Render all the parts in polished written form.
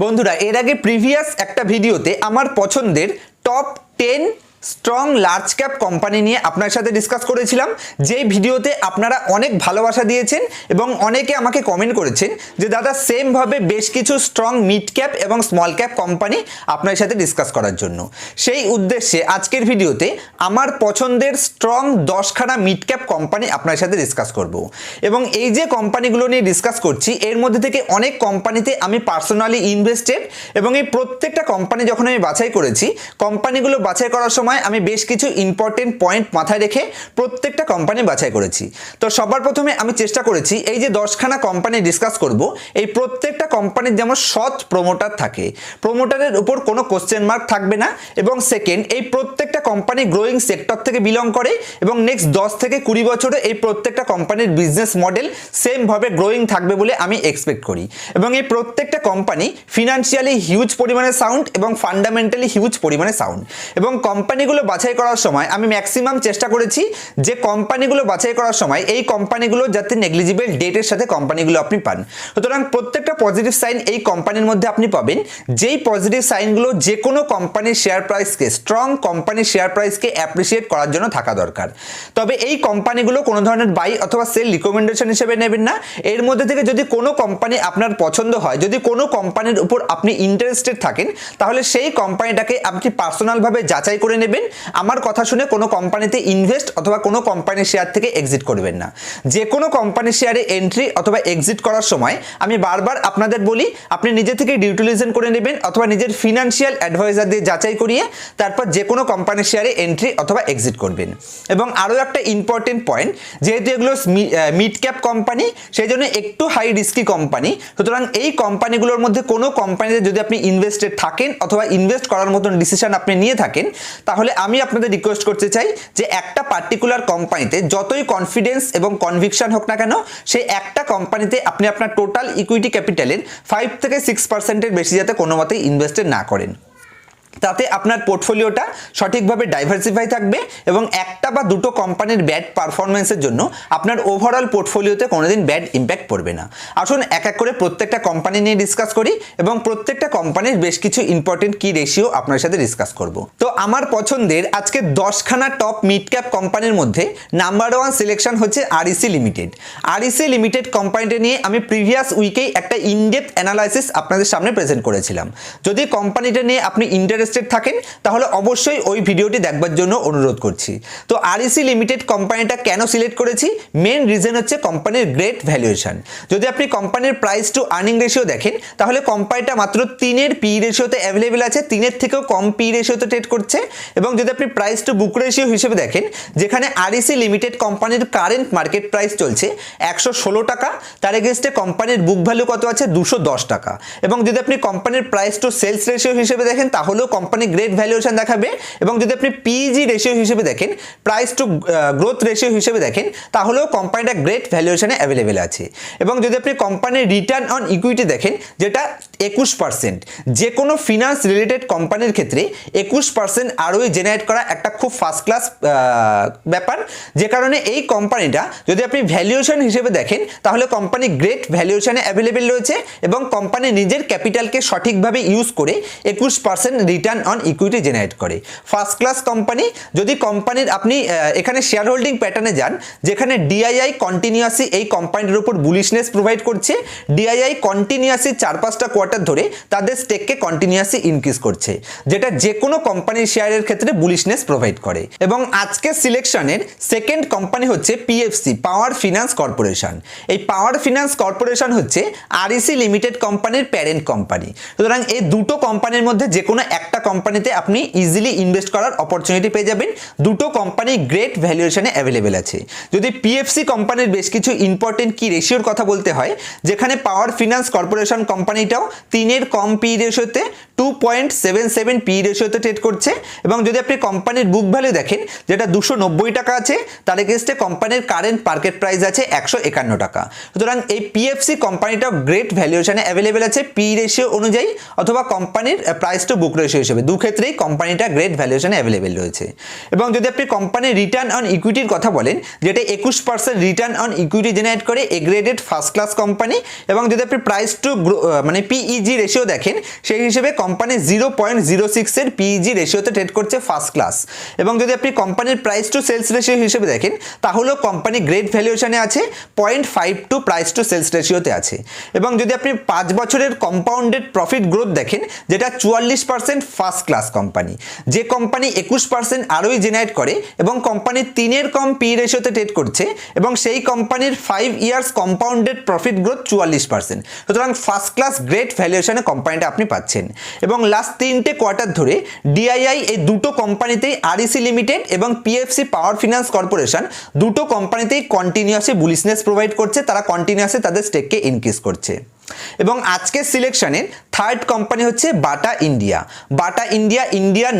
বন্ধুরা এর আগে প্রিভিয়াস একটা ভিডিওতে আমার পছন্দের top 10 strong large cap company নিয়ে আপনার সাথে ডিসকাস করেছিলাম, যেই ভিডিওতে আপনারা অনেক ভালোবাসা দিয়েছেন এবং অনেকে আমাকে কমেন্ট করেছেন যে দাদা সেমভাবে বেশ কিছু স্ট্রং মিড ক্যাপ এবং স্মল ক্যাপ কোম্পানি আপনার সাথে ডিসকাস করার জন্য। সেই উদ্দেশ্যে আজকের ভিডিওতে আমার পছন্দের স্ট্রং 10খানা মিড ক্যাপ কোম্পানি আপনার সাথে ডিসকাস করব এবং এই যে কোম্পানিগুলো নিয়ে ডিসকাস করছি এর মধ্যে থেকে অনেক কোম্পানিতে আমি পার্সোনালি ইনভেস্টেড এবং এই প্রত্যেকটা কোম্পানি যখন আমি বাছাই করেছি, কোম্পানিগুলো বাছাই করার সময় আমি বেশ কিছু ইম্পর্টেন্ট পয়েন্ট মাথায় রেখে প্রত্যেকটা কোম্পানি বাছাই করেছি। তো সবার প্রথমে আমি চেষ্টা করেছি এই যে 10খানা কোম্পানি ডিসকাস করব, এই প্রত্যেকটা কোম্পানির যেমন সৎ প্রমোটার থাকে, প্রমোটারের উপর কোনো কোশ্চেন মার্ক থাকবে না, এবং সেকেন্ড এই প্রত্যেকটা কোম্পানি গ্রোয়িং সেক্টর থেকে বিলং করে এবং নেক্সট 10 থেকে 20 বছরে এই প্রত্যেকটা কোম্পানির বিজনেস মডেল সেমভাবে গ্রোয়িং থাকবে বলে আমি এক্সপেক্ট করি। এবং এই প্রত্যেকটা কোম্পানি ফিনান্সিয়ালি হিউজ পরিমাণে সাউন্ড এবং ফান্ডামেন্টালি হিউজ পরিমাণে সাউন্ড। এবং কোম্পানিগুলো বাছাই করার সময় আমি ম্যাক্সিমাম চেষ্টা করেছি যে কোম্পানিগুলো বাছাই করার সময় এই কোম্পানিগুলো যাতে নেগলিজিবল ডেটের সাথে কোম্পানিগুলো আপনি পান। সুতরাং প্রত্যেকটা পজিটিভ সাইন এই কোম্পানির মধ্যে আপনি পাবেন, যেই পজিটিভ সাইনগুলো যে কোনো কোম্পানির শেয়ার প্রাইসকে, স্ট্রং কোম্পানির শেয়ার প্রাইসকে অ্যাপ্রিসিয়েট করার জন্য থাকা দরকার। তবে এই কোম্পানিগুলো কোনো ধরনের বাই অথবা সেল রিকমেন্ডেশন হিসেবে নেবেন না। এর মধ্যে থেকে যদি কোনো কোম্পানি আপনার পছন্দ হয়, যদি কোনো কোম্পানির উপর আপনি ইন্টারেস্টেড থাকেন, তাহলে সেই কোম্পানিটাকে আপনি পার্সোনালভাবে যাচাই করে নেবেন। আমার কথা শুনে কোনো কোম্পানিতে ইনভেস্ট অথবা কোনো কোম্পানির শেয়ার থেকে এক্সিট করবেন না। যে কোনো কোম্পানির শেয়ারে এন্ট্রি অথবা এক্সিট করার সময় আমি বারবার আপনাদের বলি আপনি নিজে থেকে ডিউ ডিলিজেন্স করে নেবেন অথবা নিজের ফিনান্সিয়াল অ্যাডভাইজার দিয়ে যাচাই করিয়ে তারপর যে কোনো কোম্পানির শেয়ারে এন্ট্রি অথবা এক্সিট করবেন। এবং আরও একটা ইম্পর্টেন্ট পয়েন্ট, যেহেতু এগুলো মিড ক্যাপ কোম্পানি সেই জন্য একটু হাই রিস্কি কোম্পানি, সুতরাং এই কোম্পানিগুলোর মধ্যে কোনো কোম্পানিতে যদি আপনি ইনভেস্টেড থাকেন অথবা ইনভেস্ট করার মতন ডিসিশন আপনি নিয়ে থাকেন, তাহলে আমি আপনাদের রিকোয়েস্ট করতে চাই যে একটা পার্টিকুলার কোম্পানিতে যতই কনফিডেন্স এবং কনভিকশন হোক না কেন, সেই একটা কোম্পানিতে আপনি আপনার টোটাল ইকুইটি ক্যাপিটালের 5 থেকে 6%-এর বেশি যাতে কোনো মতেই ইনভেস্টেড না করেন। তাতে আপনার পোর্টফোলিওটা সঠিকভাবে ডাইভার্সিফাই থাকবে এবং একটা বা দুটো কোম্পানির ব্যাড পারফরমেন্সের জন্য আপনার ওভারঅল পোর্টফোলিওতে কোনোদিন ব্যাড ইম্প্যাক্ট পড়বে না। আসুন এক এক করে প্রত্যেকটা কোম্পানি নিয়ে ডিসকাস করি এবং প্রত্যেকটা কোম্পানির বেশ কিছু ইম্পর্টেন্ট কি রেশিও আপনার সাথে ডিসকাস করব। তো আমার পছন্দের আজকে 10খানা টপ মিড ক্যাপ কোম্পানির মধ্যে নাম্বার 1 সিলেকশন হচ্ছে আরইসি লিমিটেড। আরইসি লিমিটেড কোম্পানিটা নিয়ে আমি প্রিভিয়াস উইকেই একটা ইনডেপথ অ্যানালাইসিস আপনাদের সামনে প্রেজেন্ট করেছিলাম। যদি কোম্পানিটা নিয়ে আপনি ইন্টারেস্টেড থাকেন তাহলে অবশ্যই ওই ভিডিওটি দেখবার জন্য অনুরোধ করছি। তো আরইসি লিমিটেড কোম্পানিটা কেন সিলেক্ট করেছি, মেন রিজন হচ্ছে কোম্পানির গ্রেট ভ্যালুয়েশন। যদি আপনি কোম্পানির প্রাইস টু আর্নিং রেশিও দেখেন তাহলে কোম্পানিটা মাত্র 3-এর পি রেশিওতে অ্যাভেলেবেল আছে, 3-এর থেকেও কম পি রেশিওতে ট্রেড করছে। এবং যদি আপনি প্রাইস টু বুক রেশিও হিসেবে দেখেন, যেখানে আরইসি লিমিটেড কোম্পানির কারেন্ট মার্কেট প্রাইস চলছে 116 টাকা, তার এগেইনস্টে কোম্পানির বুক ভ্যালু কত আছে 210 টাকা। এবং যদি আপনি কোম্পানির প্রাইস টু সেলস রেশিও হিসেবে দেখেন তাহলেও কোম্পানি গ্রেট ভ্যালুয়েশন দেখাবে। এবং যদি আপনি পিজি রেশিও হিসেবে দেখেন, প্রাইস টু গ্রোথ রেশিও হিসেবে দেখেন, তাহলেও কোম্পানিটা গ্রেট ভ্যালুয়েশনে অ্যাভেলেবেল আছে। এবং যদি আপনি কোম্পানির রিটার্ন অন ইকুইটি দেখেন, যেটা 21%, যে কোনো ফিনান্স রিলেটেড কোম্পানির ক্ষেত্রে 21% আরওই জেনারেট করা একটা খুব ফার্স্ট ক্লাস ব্যাপার। যে কারণে এই কোম্পানিটা যদি আপনি ভ্যালুয়েশন হিসেবে দেখেন তাহলে কোম্পানি গ্রেট ভ্যালুয়েশনে অ্যাভেলেবেল রয়েছে এবং কোম্পানি নিজের ক্যাপিটালকে সঠিকভাবে ইউজ করে 21% রিটার্ন অন ইকুইটি জেনারেট করে। First class company. যদি কোম্পানির আপনি এখানে শেয়ার হোল্ডিং প্যাটার্নে যান, যেখানে ডিআইআই কন্টিনিউয়াসলি এই কোম্পানির উপর বুলিশনেস প্রোভাইড করছে, ডিআইআই কন্টিনিউয়াসলি 4-5টা কোয়ার্টার ধরে তাদের স্টেককে কন্টিনিউয়াসলি ইনক্রিজ করছে, যেটা যে কোনো কোম্পানির শেয়ারের ক্ষেত্রে বুলিশনেস প্রোভাইড করে। এবং আজকের সিলেকশনের সেকেন্ড কোম্পানি হচ্ছে পিএফসি, পাওয়ার ফিনান্স কর্পোরেশন। এই পাওয়ার ফিনান্স কর্পোরেশন হচ্ছে আরইসি লিমিটেড কোম্পানির প্যারেন্ট কোম্পানি। সুতরাং এই দুটো কোম্পানির মধ্যে যে কোনো একটা কোম্পানিতে আপনি ইজিলি ইনভেস্ট করার অপরচুনিটি পেয়ে যাবেন। দুটো কোম্পানি গ্রেট ভ্যালুয়েশনে অ্যাভেলেবেল আছে। যদি পিএফসি কোম্পানির বেশ কিছু ইম্পর্টেন্ট কি রেশিওর কথা বলতে হয়, যেখানে পাওয়ার ফিনান্স কর্পোরেশন কোম্পানিটাও 3-এর কম পি রেশিওতে 2.77 পি রেশিওতে ট্রেড করছে। এবং যদি আপনি কোম্পানির বুক ভ্যালু দেখেন, যেটা 290 টাকা আছে, তার এগেইনস্টে কোম্পানির কারেন্ট মার্কেট প্রাইস আছে 151 টাকা। সুতরাং এই পিএফসি কোম্পানিটাও গ্রেট ভ্যালুয়েশনে অ্যাভেলেবেল আছে পি রেশিও অনুযায়ী অথবা কোম্পানির প্রাইস টু বুক রেশিও হিসেবে দু ক্ষেত্রেই কোম্পানিটা গ্রেট ভ্যালুয়েশনে অ্যাভেলেবেল রয়েছে। এবং যদি আপনি কোম্পানির রিটার্ন অন ইকুইটির কথা বলেন, যেটা 21% রিটার্ন অন ইকুইটি জেনারেট করে, এ গ্রেডেড ফার্স্ট ক্লাস কোম্পানি। এবং যদি আপনি প্রাইস টু মানে পিইজি রেশিও দেখেন, সেই হিসেবে কোম্পানি 0.06 এর পিইজি রেশিওতে ট্রেড করছে ফার্স্ট ক্লাস। এবং যদি আপনি কোম্পানির প্রাইস টু সেলস রেশিও হিসেবে দেখেন, তাহলেও কোম্পানি গ্রেট ভ্যালুয়েশনে আছে, 0.52 প্রাইস টু সেলস রেশিওতে আছে। এবং যদি আপনি 5 বছরের কম্পাউন্ডেড প্রফিট গ্রোথ দেখেন, যেটা 44% ফার্স্ট ক্লাস কোম্পানি। যে কোম্পানি 21% আরওই জেনারেট করে এবং কোম্পানির 3-এর কম পি রেশিওতে ট্রেড করছে, এবং সেই কোম্পানির 5 ইয়ার্স কম্পাউন্ডেড প্রফিট গ্রোথ 44%। সুতরাং ফার্স্ট ক্লাস গ্রেট ভ্যালুয়েশনে কোম্পানিটা আপনি পাচ্ছেন। এবং লাস্ট 3টে কোয়ার্টার ধরে ডিআইআই এই দুটো কোম্পানিতেই, আরইসি লিমিটেড এবং পিএফসি পাওয়ার ফিনান্স কর্পোরেশন, দুটো কোম্পানিতেই কন্টিনিউয়াসলি বুলিশনেস প্রোভাইড করছে, তারা কন্টিনিউয়াসলি তাদের স্টেককে ইনক্রিজ করছে। এবং আজকের সিলেকশনের থার্ড কোম্পানি হচ্ছে বাটা ইন্ডিয়া। বাটা ইন্ডিয়া ইন্ডিয়ার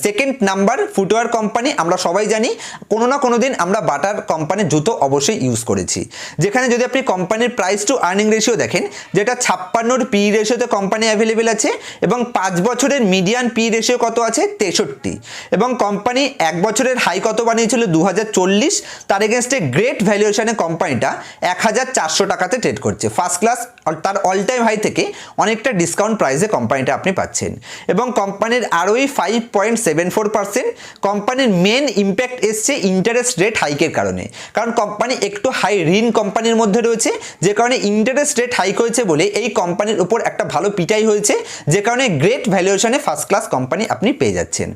সেকেন্ড নাম্বার ফুটওয়্যার কোম্পানি। আমরা সবাই জানি কোনো না কোনো দিন আমরা বাটার কোম্পানির জুতো অবশ্যই ইউজ করেছি। যেখানে যদি আপনি কোম্পানির প্রাইস টু আর্নিং রেশিও দেখেন, যেটা 56 পি রেশিওতে কোম্পানি অ্যাভেলেবেল আছে, এবং 5 বছরের মিডিয়ান পি রেশিও কত আছে, 63। এবং কোম্পানি 1 বছরের হাই কত বানিয়েছিল, 2040। তার এগেনস্টে গ্রেট ভ্যালুয়েশনে কোম্পানিটা 1400 টাকাতে ট্রেড করছে ফার্স্ট ক্লাস। তার অল টাইম হাই থেকে অনেকটা ডিসকাউন্ট প্রাইসে কোম্পানিটা আপনি পাচ্ছেন। এবং কোম্পানির আরওই 5.74%। কোম্পানির মেন ইম্প্যাক্ট এসছে ইন্টারেস্ট রেট হাইকের কারণে, কারণ কোম্পানি একটু হাই ঋণ কোম্পানির মধ্যে রয়েছে, যে কারণে ইন্টারেস্ট রেট হাইক হয়েছে বলে এই কোম্পানির উপর একটা ভালো পিটাই হয়েছে, যে কারণে গ্রেট ভ্যালুয়েশনে ফার্স্ট ক্লাস কোম্পানি আপনি পেয়ে যাচ্ছেন।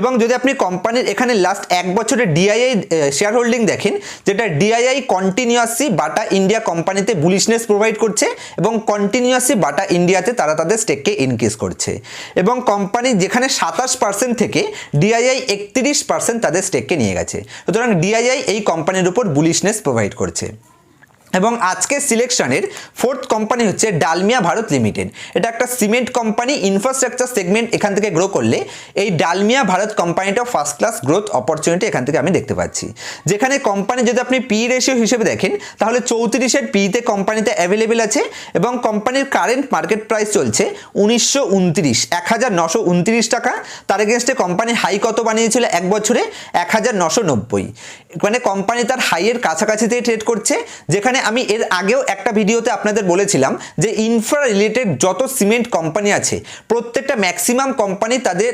এবং যদি আপনি কোম্পানির এখানে লাস্ট 1 বছরের ডিআইআই শেয়ার হোল্ডিং দেখেন, যেটা ডিআইআই কন্টিনিউয়াসলি বাটা ইন্ডিয়া কোম্পানিতে বুলিশনেস প্রোভাইড করছে, এবং কন্টিনিউয়াসলি বাটা ইন্ডিয়াতে তারা তাদের স্টেককে ইনক্রিজ করছে। এবং কোম্পানি যেখানে 27% থেকে ডিআইআই 31% তাদের স্টেককে নিয়ে গেছে। সুতরাং ডিআইআই এই কোম্পানির উপর বুলিশনেস প্রোভাইড করছে। এবং আজকের সিলেকশনের ফোর্থ কোম্পানি হচ্ছে ডালমিয়া ভারত লিমিটেড। এটা একটা সিমেন্ট কোম্পানি, ইনফ্রাস্ট্রাকচার সেগমেন্ট এখান থেকে গ্রো করলে এই ডালমিয়া ভারত কোম্পানিটাও ফার্স্ট ক্লাস গ্রোথ অপরচুনিটি এখান থেকে আমি দেখতে পাচ্ছি। যেখানে কোম্পানি যদি আপনি পি রেশিও হিসেবে দেখেন, তাহলে 34-এর পিতে কোম্পানিতে অ্যাভেলেবেল আছে, এবং কোম্পানির কারেন্ট মার্কেট প্রাইস চলছে 1929 টাকা। তার এগেনস্টে কোম্পানি হাই কত বানিয়েছিল 1 বছরে, 1990। মানে কোম্পানি তার হাইয়ের কাছাকাছিতে ট্রেড করছে। যেখানে আমি এর আগেও একটা ভিডিওতে আপনাদের বলেছিলাম যে ইনফ্রা রিলেটেড যত সিমেন্ট কোম্পানি আছে, প্রত্যেকটা ম্যাক্সিমাম কোম্পানি তাদের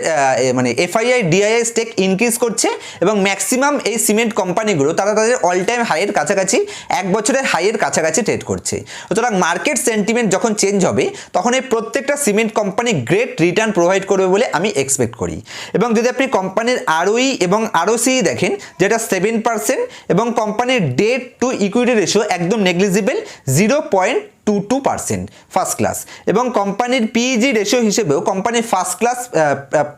মানে এফআইআই ডিআইআই স্টেক ইনক্রিজ করছে, এবং ম্যাক্সিমাম এই সিমেন্ট কোম্পানিগুলো তারা তাদের অল টাইম হাইয়ের কাছাকাছি, 1 বছরের হাইয়ের কাছাকাছি ট্রেড করছে। সুতরাং মার্কেট সেন্টিমেন্ট যখন চেঞ্জ হবে, তখন এই প্রত্যেকটা cement company great return provide করবে বলে আমি এক্সপেক্ট করি। এবং যদি আপনি কোম্পানির আরওই এবং আরওসি দেখেন, যেটা 7%, এবং কোম্পানির ডেট টু ইকুইটি রেশিও একদম নেগলিজিবল, 0.22% ফার্স্ট ক্লাস। এবং কোম্পানির পিইজি রেশিও হিসেবেও কোম্পানির ফার্স্ট ক্লাস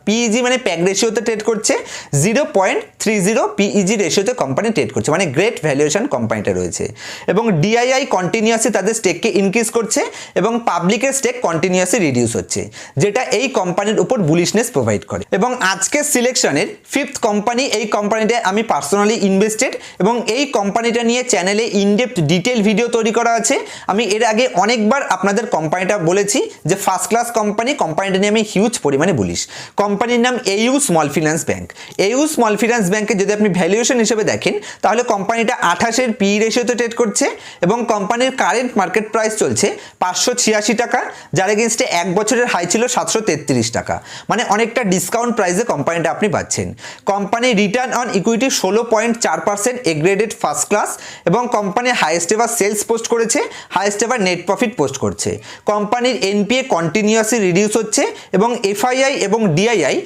পিইজি মানে প্যাক রেশিওতে ট্রেড করছে, 0.30 পিইজি রেশিওতে কোম্পানি ট্রেড করছে, মানে গ্রেট ভ্যালুয়েশন কোম্পানিটা রয়েছে। এবং ডিআইআই কন্টিনিউয়াসলি তাদের স্টেককে ইনক্রিজ করছে, এবং পাবলিকের স্টেক কন্টিনিউয়াসলি রিডিউস হচ্ছে, যেটা এই কোম্পানির উপর বুলিশনেস প্রোভাইড করে। এবং আজকের সিলেকশনের ফিফথ কোম্পানি, এই কোম্পানিতে আমি পার্সোনালি ইনভেস্টেড, এবং এই কোম্পানিটা নিয়ে চ্যানেলে ইনডেপথ ডিটেল ভিডিও তৈরি করা আছে। আমি এর আগে অনেকবার আপনাদের কোম্পানিটা বলেছি যে ফার্স্ট ক্লাস কোম্পানি, কোম্পানিটা নিয়ে আমি হিউজ পরিমাণে বলিস। কোম্পানির নাম এইউ small finance bank. এইউ small finance ব্যাংকে যদি আপনি ভ্যালুয়েশন হিসেবে দেখেন, তাহলে কোম্পানিটা 28-এর পি রেশিওতে ট্রেড করছে, এবং কোম্পানির কারেন্ট মার্কেট প্রাইস চলছে 586 টাকা, যার এগেনস্টে 1 বছরের হাই ছিল 733 টাকা, মানে অনেকটা ডিসকাউন্ট প্রাইসে কোম্পানিটা আপনি পাচ্ছেন। কোম্পানির return on equity 16.4%, A graded first class, এবং company highest ever sales post করেছে, highest ever net profit post করছে। কোম্পানির এনপিএ কন্টিনিউয়াসলি রিডিউস হচ্ছে, এবং এফআইআই এবং ডিআইআই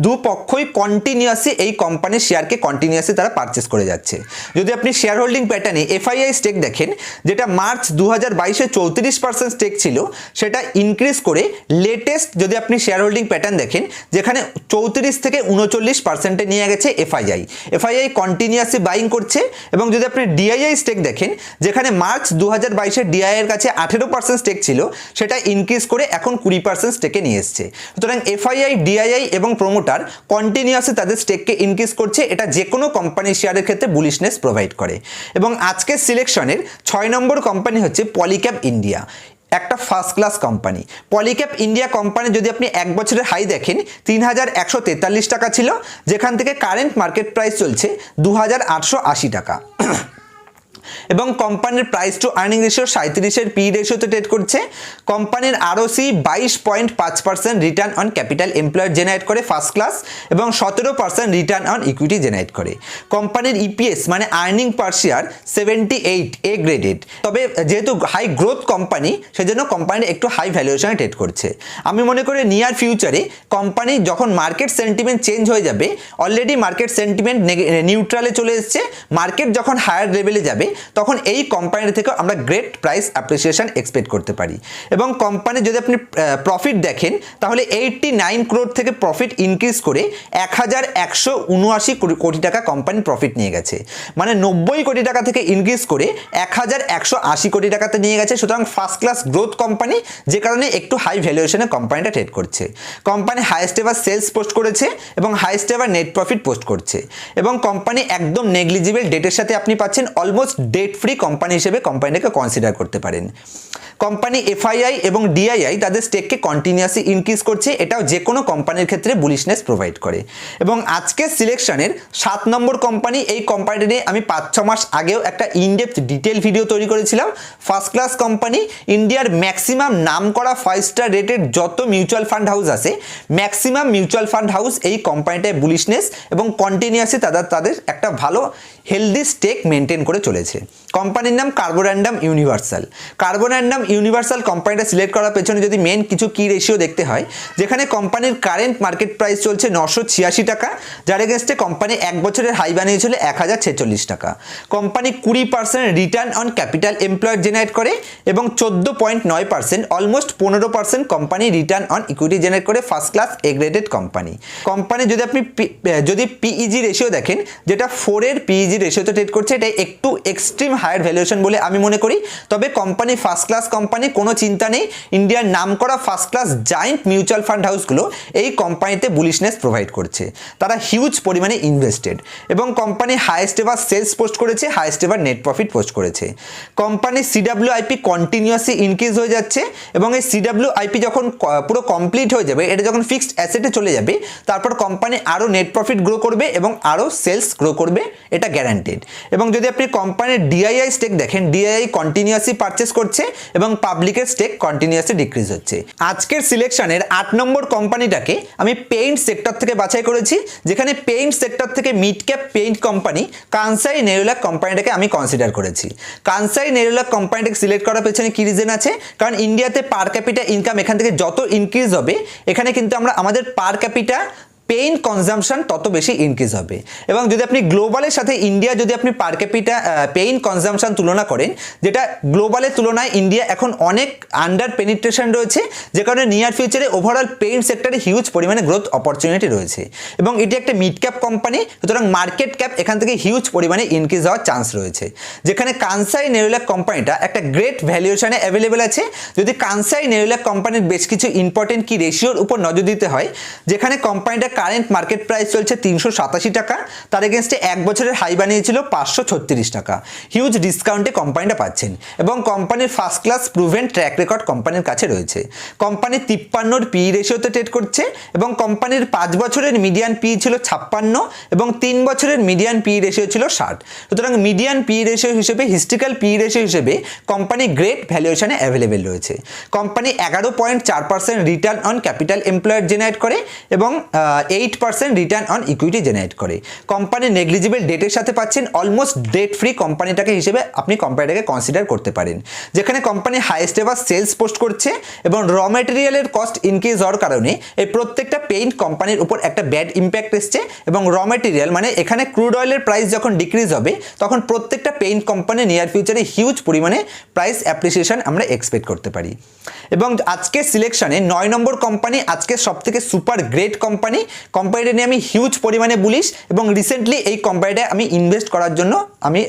দুপক্ষই কন্টিনিউয়াসলি এই কোম্পানির শেয়ারকে কন্টিনিউয়াসলি তারা পারচেস করে যাচ্ছে। যদি আপনি শেয়ার হোল্ডিং প্যাটার্নে এফআইআই স্টেক দেখেন, যেটা মার্চ 2022-এ 34% স্টেক ছিল, সেটা ইনক্রিজ করে লেটেস্ট যদি আপনি শেয়ার হোল্ডিং প্যাটার্ন দেখেন, যেখানে 34 থেকে 39%-এ নিয়ে গেছে এফআইআই। এফআইআই কন্টিনিউয়াসলি বাইং করছে। এবং যদি আপনি ডিআইআই স্টেক দেখেন, যেখানে মার্চ 2022-এ ডিআইআই এর কাছে 18% স্টেক ছিল, সেটা ইনক্রিজ করে এখন 20% স্টেকে নিয়ে এসছে। সুতরাং এফআইআই, ডিআইআই এবং প্রমোটার কন্টিনিউয়াসলি তাদের স্টেককে ইনক্রিজ করছে। এটা যে কোনো কোম্পানির শেয়ারের ক্ষেত্রে বুলিশনেস প্রোভাইড করে। এবং আজকের সিলেকশনের 6 নম্বর কোম্পানি হচ্ছে পলিক্যাব ইন্ডিয়া। একটা first class company. Polycab India company যদি আপনি এক বছরের হাই দেখেন ৩,১৪৩ টাকা ছিল, যেখান থেকে কারেন্ট মার্কেট প্রাইস চলছে ২,৮৮০ টাকা এবং কোম্পানির প্রাইস টু আর্নিং রেশিও 37-এর পি রেশিওতে ট্রেড করছে। কোম্পানির ROC 22.5% return on capital employed generate করে ফার্স্ট ক্লাস এবং 17% রিটার্ন অন ইকুইটি জেনারেট করে। কোম্পানির ইপিএস মানে আর্নিং পার শেয়ার 78 এ গ্রেডেড। তবে যেহেতু হাই গ্রোথ কোম্পানি সেজন্য কোম্পানি একটু হাই ভ্যালুয়েশনে ট্রেড করছে। আমি মনে করি নিয়ার ফিউচারে কোম্পানি যখন মার্কেট সেন্টিমেন্ট চেঞ্জ হয়ে যাবে, অলরেডি মার্কেট সেন্টিমেন্ট নিউট্রালে চলে এসেছে, মার্কেট যখন হায়ার লেভেলে যাবে তখন এই কোম্পানি থেকে আমরা গ্রেট প্রাইস অ্যাপ্রিসিয়েশন এক্সপেক্ট করতে পারি। এবং কোম্পানি যদি আপনি প্রফিট দেখেন তাহলে 89 করোড় থেকে প্রফিট ইনক্রিজ করে 1,179 কোটি টাকা কোম্পানি প্রফিট নিয়ে গেছে, মানে 90 কোটি টাকা থেকে ইনক্রিজ করে 1,180 কোটি টাকাতে নিয়ে গেছে। সুতরাং ফার্স্ট ক্লাস গ্রোথ কোম্পানি, যে কারণে একটু হাই ভ্যালুয়েশনে কোম্পানিটা ট্রেড করছে। Company highest ever sales post করেছে এবং highest ever net profit post করছে এবং কোম্পানি একদম নেগলিজিবল ডেটের সাথে আপনি পাচ্ছেন, অলমোস্ট ডেট ফ্রি কোম্পানি হিসেবে কোম্পানিটাকে কনসিডার করতে পারেন। কোম্পানি এফআইআই এবং ডিআইআই তাদের স্টেককে কন্টিনিউয়াসলি ইনক্রিজ করছে, এটাও যে কোনো কোম্পানির ক্ষেত্রে বুলিশনেস প্রোভাইড করে। এবং আজকের সিলেকশনের 7 নম্বর কোম্পানি, এই কোম্পানিটি নিয়ে আমি 5-6 মাস আগেও একটা ইনডেপথ ডিটেল ভিডিও তৈরি করেছিলাম। ফার্স্ট ক্লাস কোম্পানি, ইন্ডিয়ার ম্যাক্সিমাম নাম করা 5 স্টার রেটেড যত মিউচুয়াল ফান্ড হাউস আছে, ম্যাক্সিমাম মিউচুয়াল ফান্ড হাউস এই কোম্পানিটায় বুলিশনেস এবং কন্টিনিউয়াসলি তাদের একটা ভালো হেলদি স্টেক মেনটেন করে চলেছে। কোম্পানির নাম কার্বোরান্ডাম ইউনিভার্সাল। কার্বোরান্ডাম ইউনিভার্সাল কোম্পানিটা সিলেক্ট করার পেছনে যদি মেন কিছু কি রেশিও দেখতে হয়, যেখানে কোম্পানির কারেন্ট মার্কেট প্রাইস চলছে 986 টাকা, যার এগেনস্টে কোম্পানি এক বছরের হাই বানিয়েছিল 1,046 টাকা। Company 20% return on capital employed generate করে এবং 14.9%, almost 15% company return on equity generate করে। First class A graded company. Company যদি আপনি পিইজি রেশিও দেখেন, যেটা 4-এর পিইজি রেশিওতে ট্রেড করছে, এটা একটু এক্সট্রিম হায়ার ভ্যালুয়েশন বলে আমি মনে করি। তবে কোম্পানি ফার্স্ট ক্লাস কোম্পানি, কোনো চিন্তা নেই, ইন্ডিয়ার নামকরা first class giant mutual fund হাউসগুলো এই কোম্পানিতে বুলিশনেস প্রোভাইড করছে, তারা হিউজ পরিমাণে ইনভেস্টেড এবং company highest ever sales post করেছে, highest ever net profit post করেছে। কোম্পানি সিডাব্লিউআইপি কন্টিনিউয়াসলি ইনক্রিজ হয়ে যাচ্ছে এবং এই সিডাব্লিউআইপি যখন পুরো কমপ্লিট হয়ে যাবে, এটা যখন ফিক্সড অ্যাসেটে চলে যাবে, তারপর কোম্পানি আরও নেট প্রফিট গ্রো করবে এবং আরও সেলস গ্রো করবে, এটা গ্যারান্টেড। এবং যদি আপনি কোম্পানির ডিআইআই স্টেক দেখেন, ডিআইআই কন্টিনিউয়াসলি পারচেস করছে এবং পাবলিকের স্টেক কন্টিনিউয়াসলি ডিক্রিজ হচ্ছে। আজকের সিলেকশনের 8 নম্বর কোম্পানিটাকে আমি পেইন্ট সেক্টর থেকে বাছাই করেছি, যেখানে পেইন্ট সেক্টর থেকে mid cap paint company Kansai Nerolac কোম্পানিটাকে আমি কনসিডার করেছি। কানসাই নেরোল্যাক কোম্পানিটাকে সিলেক্ট করার পেছনে কি রিজন আছে, কারণ ইন্ডিয়াতে পার ক্যাপিটা ইনকাম এখান থেকে যত ইনক্রিজ হবে, এখানে কিন্তু আমাদের পার ক্যাপিটা পেইন্ট কনজাম্পশন তত বেশি ইনক্রিজ হবে। এবং যদি আপনি গ্লোবালের সাথে ইন্ডিয়া যদি আপনি পার ক্যাপিটা পেইন্ট কনজাম্পশন তুলনা করেন, যেটা গ্লোবালের তুলনায় ইন্ডিয়া এখন অনেক আন্ডার পেনিট্রেশন রয়েছে, যে কারণে নিয়ার ফিউচারে ওভারঅল পেইন্ট সেক্টরে হিউজ পরিমাণে গ্রোথ অপরচুনিটি রয়েছে এবং এটি একটা মিড ক্যাপ কোম্পানি, সুতরাং মার্কেট ক্যাপ এখান থেকে হিউজ পরিমাণে ইনক্রিজ হওয়ার চান্স রয়েছে। যেখানে কানসাই নেরোল্যাক কোম্পানিটা একটা গ্রেট ভ্যালুয়েশনে অ্যাভেলেবেল আছে। যদি কানসাই নেরোল্যাক কোম্পানির বেশ কিছু ইম্পর্টেন্ট কি রেশিওর উপর নজর দিতে হয়, যেখানে কোম্পানিটা কারেন্ট মার্কেট প্রাইস চলছে 387 টাকা, তার এগেনস্টে এক বছরের হাই বানিয়েছিল 536 টাকা। হিউজ ডিসকাউন্টে কোম্পানিটা পাচ্ছেন এবং কোম্পানির first class proven track record কোম্পানির কাছে রয়েছে। কোম্পানি 53-র পি রেশিওতে ট্রেড করছে এবং কোম্পানির 5 বছরের মিডিয়ান পি ছিল 56 এবং 3 বছরের মিডিয়ান পি রেশিও ছিল 60। সুতরাং মিডিয়ান পি রেশিও হিসেবে, হিস্ট্রিক্যাল পি রেশিও হিসেবে কোম্পানি গ্রেট ভ্যালুয়েশনে অ্যাভেলেবেল রয়েছে। Company 11.4% return on capital employed generate করে এবং 8% রিটার্ন অন ইকুইটি জেনারেট করে। কোম্পানি নেগলিজিবল ডেটের সাথে পাচ্ছেন, অলমোস্ট ডেট ফ্রি কোম্পানিটাকে হিসেবে আপনি কোম্পানিটাকে কনসিডার করতে পারেন। যেখানে company highest ever sales post করছে এবং র মেটেরিয়ালের কস্ট ইনক্রিজ হওয়ার কারণে এই প্রত্যেকটা পেইন্ট কোম্পানির উপর একটা ব্যাড ইম্প্যাক্ট এসছে এবং র মেটেরিয়াল মানে এখানে ক্রুড অয়েলের প্রাইস যখন ডিক্রিজ হবে, তখন প্রত্যেকটা পেইন্ট কোম্পানি নিয়ার ফিউচারে হিউজ পরিমাণে প্রাইস অ্যাপ্রিসিয়েশন আমরা এক্সপেক্ট করতে পারি। এবং আজকের সিলেকশনে 9 নম্বর কোম্পানি, আজকে সব থেকে সুপার গ্রেট কোম্পানি, কোম্পানিটা নিয়ে আমি হিউজ পরিমাণে বুলিশ এবং রিসেন্টলি এই কোম্পানিটায় আমি ইনভেস্ট করার জন্য আমি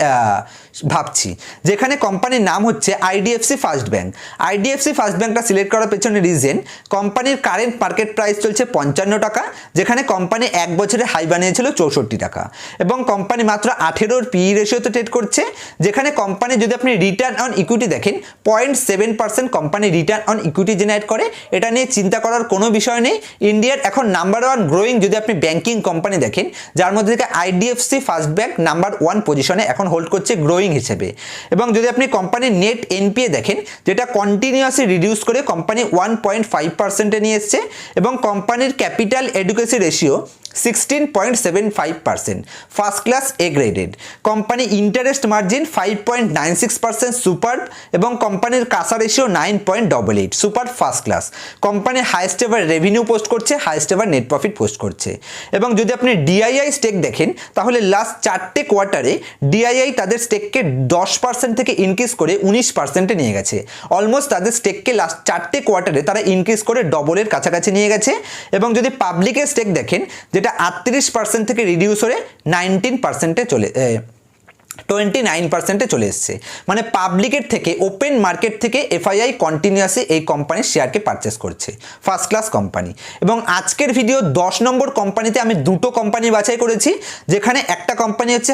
ভাবছি। যেখানে কোম্পানির নাম হচ্ছে IDFC first bank. IDFC first ব্যাংকটা সিলেক্ট করার পেছনে রিজন, কোম্পানির কারেন্ট মার্কেট প্রাইস চলছে 55 টাকা, যেখানে কোম্পানি এক বছরে হাই বানিয়েছিল 64 টাকা, এবং কোম্পানি মাত্র 18 পিই রেশিওতে ট্রেড করছে। যেখানে কোম্পানি যদি আপনি রিটার্ন অন ইকুইটি দেখেন 0.7% company return on equity generate করে, এটা নিয়ে চিন্তা করার কোনো বিষয় নেই। ইন্ডিয়ার এখন নাম্বার 1 গ্রোয়িং যদি আপনি ব্যাংকিং কোম্পানি দেখেন, যার মধ্যে থেকে আইডিএফসি ফার্স্ট ব্যাংক নাম্বার 1 পজিশনে এখন হোল্ড করছে গ্রোয়িং হিসেবে। এবং যদি আপনি কোম্পানির নেট এনপিএ দেখেন, যেটা কন্টিনিউয়াসলি রিডিউস করে কোম্পানি 1.5%-এ নিয়ে এসছে, এবং কোম্পানির capital adequacy ratio 16.75%, first class A graded. Company interest margin 5.96%, super, এবং কোম্পানির CASA ratio 9.88, super first class. Company highest ever revenue post করছে, highest ever net profit post করছে। এবং যদি আপনি ডিআইআই স্টেক দেখেন, তাহলে লাস্ট 4টে কোয়ার্টারে ডিআইআই তাদের স্টেককে 10% থেকে ইনক্রিজ করে 19%-এ নিয়ে গেছে। অলমোস্ট তাদের স্টেককে লাস্ট 4টে কোয়ার্টারে তারা ইনক্রিজ করে ডবলের কাছাকাছি নিয়ে গেছে। এবং যদি পাবলিকের স্টেক দেখেন, যেটা 38% থেকে রিডিউস হয়ে 19%-এ 29%-এ চলে এসছে। মানে পাবলিকের থেকে, ওপেন মার্কেট থেকে এফআইআই কন্টিনিউয়াসলি এই কোম্পানির শেয়ারকে পারচেস করছে, ফার্স্ট ক্লাস কোম্পানি। এবং আজকের ভিডিও 10 নম্বর কোম্পানিতে আমি দুটো কোম্পানি বাছাই করেছি, যেখানে একটা কোম্পানি হচ্ছে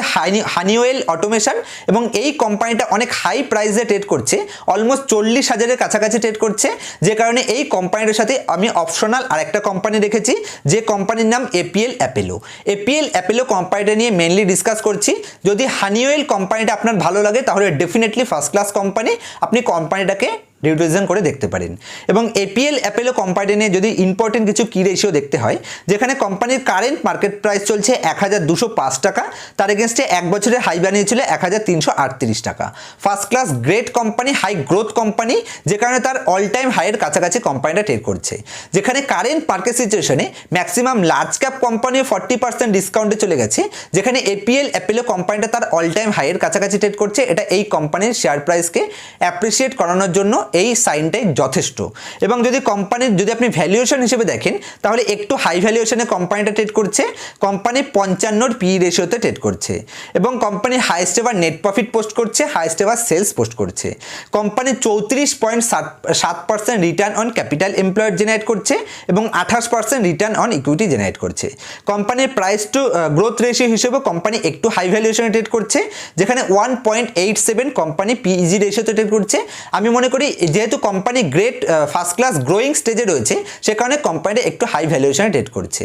হানিওয়েল অটোমেশন, এবং এই কোম্পানিটা অনেক হাই প্রাইসে ট্রেড করছে, অলমোস্ট 40,000-এর কাছাকাছি ট্রেড করছে। যে কারণে এই কোম্পানিটার সাথে আমি অপশনাল আর একটা কোম্পানি রেখেছি, যে কোম্পানির নাম এপিএল অ্যাপেলো। এপিএল অ্যাপেলো কোম্পানিটা নিয়ে মেনলি ডিসকাস করছি। যদি হানিওয়েল কোম্পানিটা আপনার ভালো লাগে, তাহলে ডেফিনেটলি ফার্স্ট ক্লাস কোম্পানি, আপনি কোম্পানিটাকে রিভিশন করে দেখতে পারেন। এবং এপিএল অ্যাপেলো কোম্পানি নিয়ে যদি ইম্পর্টেন্ট কিছু কি রেশিও দেখতে হয়, যেখানে কোম্পানির কারেন্ট মার্কেট প্রাইস চলছে 1205 টাকা, তার এগেনস্টে এক বছরের হাই বানিয়েছিল 1338 টাকা। First class great company, high growth company, যে কারণে তার অল টাইম হাইয়ের কাছাকাছি কোম্পানিটা ট্রেড করছে। যেখানে কারেন্ট মার্কেট সিচুয়েশনে ম্যাক্সিমাম লার্জ ক্যাপ কোম্পানিও 40% ডিসকাউন্টে চলে গেছে, যেখানে এপিএল অ্যাপেলো কোম্পানিটা তার অল টাইম হাইয়ের কাছাকাছি ট্রেড করছে। এটা এই কোম্পানির শেয়ার প্রাইসকে অ্যাপ্রিসিয়েট করানোর জন্য এই সাইনটাই যথেষ্ট। এবং যদি কোম্পানির যদি আপনি ভ্যালুয়েশন হিসেবে দেখেন, তাহলে একটু হাই ভ্যালুয়েশনে কোম্পানিটা ট্রেড করছে। কোম্পানি 55 পিই রেশিওতে ট্রেড করছে, এবং company highest ever net profit post করছে, হাইয়েস্ট এভার সেলস পোস্ট করছে। Company 34.7% return on capital employed generate করছে, এবং 28% রিটার্ন অন ইকুইটি জেনারেট করছে। কোম্পানির প্রাইস টু গ্রোথ রেশিও হিসেবে কোম্পানি একটু হাই ভ্যালুয়েশনে ট্রেড করছে, যেখানে 1.87 কোম্পানি পিইজি রেশিওতে ট্রেড করছে। আমি মনে করি যেহেতু company great first class growing স্টেজে রয়েছে, সে কারণে কোম্পানিটা একটু হাই ভ্যালুয়েশনে ট্রেড করছে।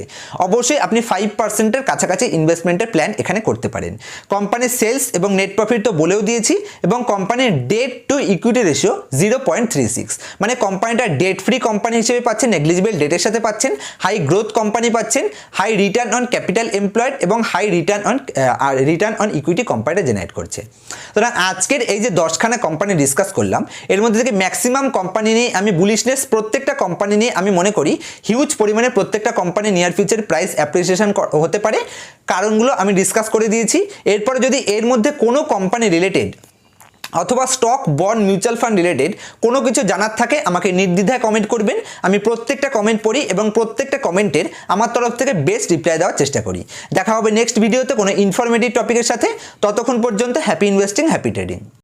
অবশ্যই আপনি 5%-এর কাছাকাছি ইনভেস্টমেন্টের প্ল্যান এখানে করতে পারেন। কোম্পানির সেলস এবং নেট প্রফিট তো বলেও দিয়েছি, এবং কোম্পানির ডেট টু ইকুইটি রেশিও 0.36, মানে কোম্পানিটা ডেট ফ্রি কোম্পানি হিসেবে পাচ্ছেন, নেগলিজিবল ডেটের সাথে পাচ্ছেন, হাই গ্রোথ কোম্পানি পাচ্ছেন, high return on capital employed এবং হাই রিটার্ন অন ইকুইটি কোম্পানিটা জেনারেট করছে। সুতরাং আজকের এই যে 10খানা কোম্পানি ডিসকাস করলাম, এর মধ্যে থেকে ম্যাক্সিমাম কোম্পানি নিয়ে আমি বুলিশনেস, প্রত্যেকটা কোম্পানি নিয়ে আমি মনে করি হিউজ পরিমাণে প্রত্যেকটা company near future price appreciation হতে পারে। কারণগুলো আমি ডিসকাস করে দিয়েছি। এরপরে যদি এর মধ্যে কোনো কোম্পানি রিলেটেড অথবা stock, bond, mutual fund related কোনো কিছু জানার থাকে, আমাকে নির্দ্বিধায় কমেন্ট করবেন। আমি প্রত্যেকটা কমেন্ট পড়ি এবং প্রত্যেকটা কমেন্টের আমার তরফ থেকে বেস্ট রিপ্লাই দেওয়ার চেষ্টা করি। দেখা হবে নেক্সট ভিডিওতে কোনো ইনফরমেটিভ টপিকের সাথে। ততক্ষণ পর্যন্ত হ্যাপি ইনভেস্টিং, হ্যাপি ট্রেডিং।